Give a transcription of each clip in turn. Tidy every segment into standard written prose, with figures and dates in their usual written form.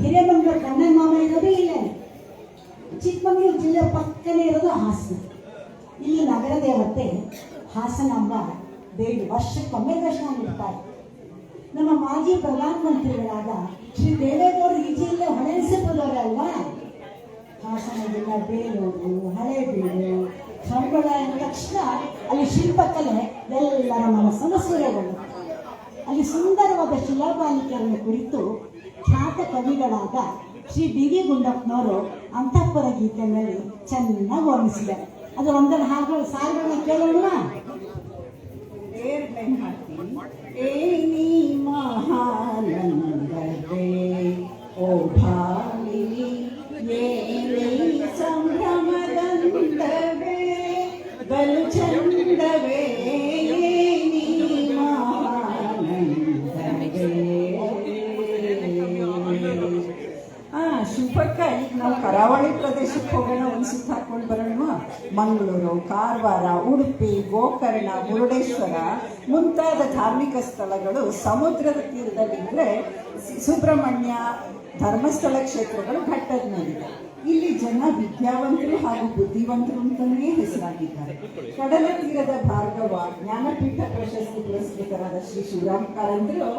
ಹಿರೇಮಂಗ್ಳೂರು ಕಣ್ಣನ್ ಮಾಮ ಇರೋದು ಇಲ್ಲೇ. ಚಿಕ್ಕಮಗಳೂರು ಜಿಲ್ಲೆ ಪಕ್ಕನೇ ಇರೋದು ಹಾಸನ. ಇಲ್ಲಿ ನಗರ ದೇವತೆ ಹಾಸನಾಂಬ ದೇವಿ ವರ್ಷಕ್ಕೊಮ್ಮೆ ದರ್ಶನ ನೀಡ್ತಾರೆ. ನಮ್ಮ ಮಾಜಿ ಪ್ರಧಾನಮಂತ್ರಿಗಳಾದ ಶ್ರೀ ದೇವೇಗೌಡರು ಈ ಜಿಲ್ಲೆ ಹೊಳೆನರಸೀಪುರದವರೇ ಅಲ್ವಾ. ಹಾಸನ ಜಿಲ್ಲೆ ಬೇಲೂರು, ಹಳೇಬೀಡು, ಸಂಬಳ ಅಂದ ತಕ್ಷಣ ಅಲ್ಲಿ ಶಿಲ್ಪಕಲೆ ಎಲ್ಲರ ಮನಸ್ಸನ್ನು ಸೂರೆಗೊಂಡು ಅಲ್ಲಿ ಸುಂದರವಾದ ಶಿಲಾಬಾಲಿಕೆಯನ್ನು ಕುರಿತು ಖ್ಯಾತ ಕವಿಗಳಾದ ಶ್ರೀ ಡಿ ವಿ ಗುಂಡಪ್ಪನವರು ಅಂತಃಪುರ ಗೀತೆಯಲ್ಲಿ ಚೆನ್ನಾಗಿ ವರ್ಣಿಸಿದ್ದಾರೆ. ಅದು ಒಂದರ ಹಾಡುಗಳು ಸಾಲುಗಳನ್ನ ಕೇಳೋಣ. ಏನಿ ಮಹಾನಂದವೇ ಓ ಭಾಮಿನಿ ಏನಿ ಸಂಭ್ರಮದಂತವೇ ಬಲು ಚಂದವೇ ಏನಿ ಮಹಾನಂದವೇ. ಶಿಲ್ಪಕ್ಕ ಈಗ ನಾವು ಕರಾವಳಿ ಪ್ರದೇಶಕ್ಕೆ ಹೋಗೋಣ, ಒಂದು ಸುತ್ತ ಹಾಕೊಂಡು ಬರೋಣ. ಮಂಗಳೂರು, ಕಾರವಾರ, ಉಡುಪಿ, ಗೋಕರ್ಣ, ಮುರುಡೇಶ್ವರ ಮುಂತಾದ ಧಾರ್ಮಿಕ ಸ್ಥಳಗಳು ಸಮುದ್ರದ ತೀರದಲ್ಲಿದ್ದರೆ ಸುಬ್ರಹ್ಮಣ್ಯ, ಧರ್ಮಸ್ಥಳ ಕ್ಷೇತ್ರಗಳು ಘಟ್ಟದ ಮೇಲಿದೆ. ಇಲ್ಲಿ ಜನ ವಿದ್ಯಾವಂತರು ಹಾಗೂ ಬುದ್ಧಿವಂತರು ಅಂತಲೇ ಹೆಸರಾಗಿದ್ದಾರೆ. ಕಡಲ ತೀರದ ಭಾರ್ಗವ ಜ್ಞಾನಪೀಠ ಪ್ರಶಸ್ತಿ ಪುರಸ್ಕೃತರಾದ ಶ್ರೀ ಶಿವರಾಮ್ ಕಾರಂತರು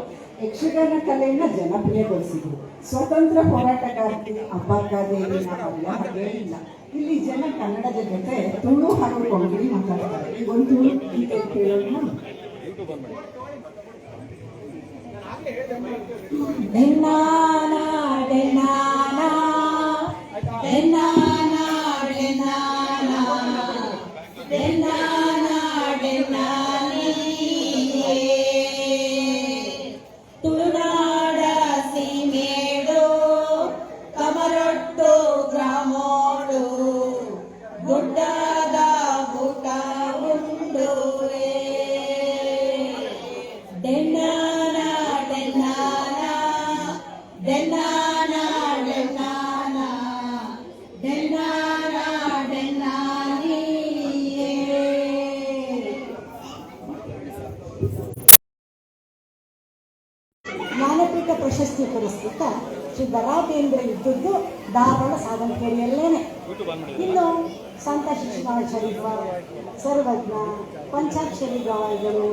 ಯಕ್ಷಗಾನ ಕಲೆಯನ್ನು ಜನಪ್ರಿಯಗೊಳಿಸಿದರು. ಸ್ವತಂತ್ರ ಹೋರಾಟಗಾರ್ತಿ ಅಬ್ಬಕ್ಕಾದೇವಿ ನಾವೆಲ್ಲ ಹಾಗೇ ಇಲ್ಲ. ಇಲ್ಲಿ ಜನ ಕನ್ನಡದ ಜೊತೆ ತುಳು ಹಾಗೂ ಕೊಂಕಣಿ ಮಾತಾಡ್ತಾರೆ. ಒಂದು ಗೀತೆ ಕೇಳೋಣ. ತುಳುನಾಡ ಸೀಮೇಡು ಕಮರೊಟ್ಟು ಗ್ರಾಮೋಡು ಗುಡ್ಡದ ಊಟ ಉಂಡು ಡೆನ್ನಾನ ಡೆನ್ನಾನ ಡೆನ್ನಾನ ಡೆನ್ನಾನ ಡೆನ್ನಾನ ಡೆನ್ನಾನಿ. ಜ್ಞಾನಪೀಠ ಪ್ರಶಸ್ತಿ ಪುರಸ್ಕೃತ ಶ್ರೀ ದರಾಬೇಂದ್ರ ಇದ್ದದ್ದು ಧಾರವಾಡ ಸಾಧನಕೇರಿಯಲ್ಲೇನೆ. ಇನ್ನು ಸಂತ ಶಿಶುನಾಳ ಶರೀಫ, ಸರ್ವಜ್ಞ, ಪಂಚಾಕ್ಷರಿ ಗವಾಯಿಗಳು,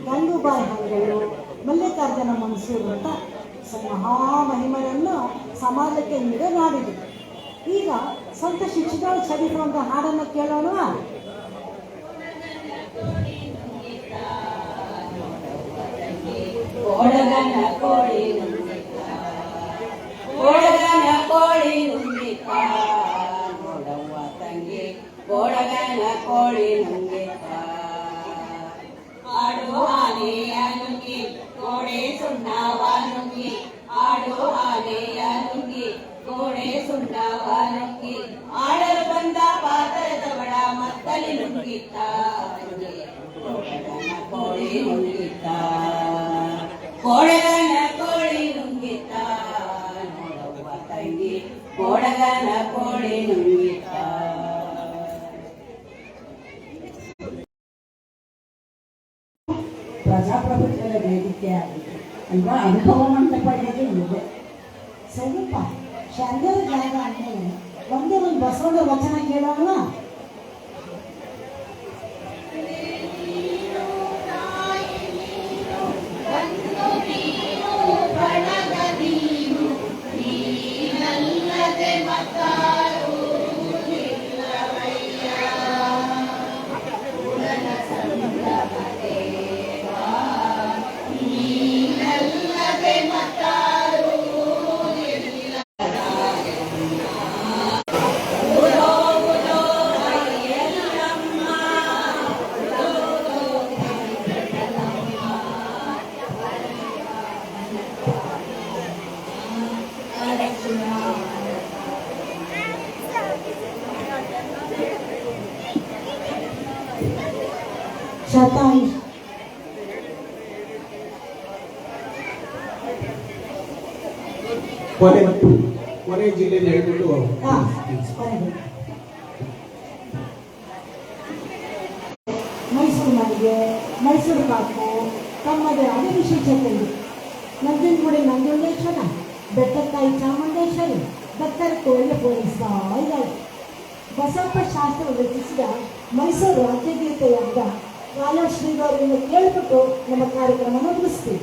ಗಂಗೂಬಾಯಿ ಹಾಂಗಳು, ಮಲ್ಲಿಕಾರ್ಜುನ ಮನ್ಸೂರ್ ಅಂತ ಮಹಾಮಹಿಮರನ್ನು ಸಮಾಜಕ್ಕೆ ನೀಡಲಾಡಿದರು. ಈಗ ಸಂತ ಶಿಶುನಾಳ ಶರೀಫ ಅಂತ ಹಾಡನ್ನು ಕೇಳೋಣ. ಓಡಗನ ಕೋಳಿ ನುಂಗಿತ, ಓಡಗನ ಕೋಳಿ ನುಂಗಿತ, ನೋಡವ್ವ ತಂಗಿ ಓಡಗನ ಕೋಳಿ ನುಂಗಿತ. ಆಡು ಆನೆಯ ನುಂಗಿ ಗೋಡೆ ಸುಣ್ಣವ ನುಂಗಿ, ಆಡು ಆನೆಯ ನುಂಗಿ ಗೋಡೆ ಸುಣ್ಣವ ನುಂಗಿ, ಆಡಲು ಬಂದ ಪಾತ್ರದ ಬಡ ಮತ್ತಲಿ ನುಂಗಿತ, ಓಡಗನ ಕೋಳಿ ನುಂಗಿತ, ಓಡಗನ ಕೋಳಿ ನುಂಗಿತ, ನೋಡವ್ವ ತಂಗಿ ಓಡಗನ ಕೋಳಿ ನುಂಗಿತ. ಪ್ರಜಾಪ್ರಭುತ್ವದ ವೇದಿಕೆ ಆಗಿದೆ ಅಲ್ವಾ. ಅನುಭವವಂತ ಪಡೆಯೋದು ಇದೆ. ಸ್ವಲ್ಪ ಶಾಂಗರ ಜಾಗ ಅಂದಮೇಲೆ ಒಂದೇ ಒಂದು ಬಸವನ ವಚನ ಕೇಳೋಣ. ಶತಾಯು ಕೊನೆ ಜಿಲ್ಲೆಯಲ್ಲಿ ಹೇಳ್ಬಿಟ್ಟು ಮೈಸೂರು ಮಲ್ಲಿಗೆ, ಮೈಸೂರು ಪಾಕು ತಮ್ಮದೇ ಆದ ವಿಶೇಷತೆ ಇದೆ. ನಂಜನಗೂಡಿ ನಂಜುಂಡೇಶ್ವರ ಬೆಟ್ಟಕ್ಕಾಯಿ ಚಾಮುಂಡೇಶ್ವರಿ ಭಕ್ತರ ಕೋಳಿ ಪೂರೈಸ್ತಾ ಇದ್ದಾಳೆ. ಬಸಪ್ಪ ಶಾಸ್ತ್ರ ರಚಿಸಿದ ಮೈಸೂರು ರಾಜ್ಯಗೀತೆಯಾದ ಕಾಲ ಶ್ರೀಗೌರಿಯನ್ನು ಕೇಳಿಬಿಟ್ಟು ನಮ್ಮ ಕಾರ್ಯಕ್ರಮ ಮುಗಿಸ್ತೀವಿ.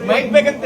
ಮೈಕ್ ಬೇಕಂತ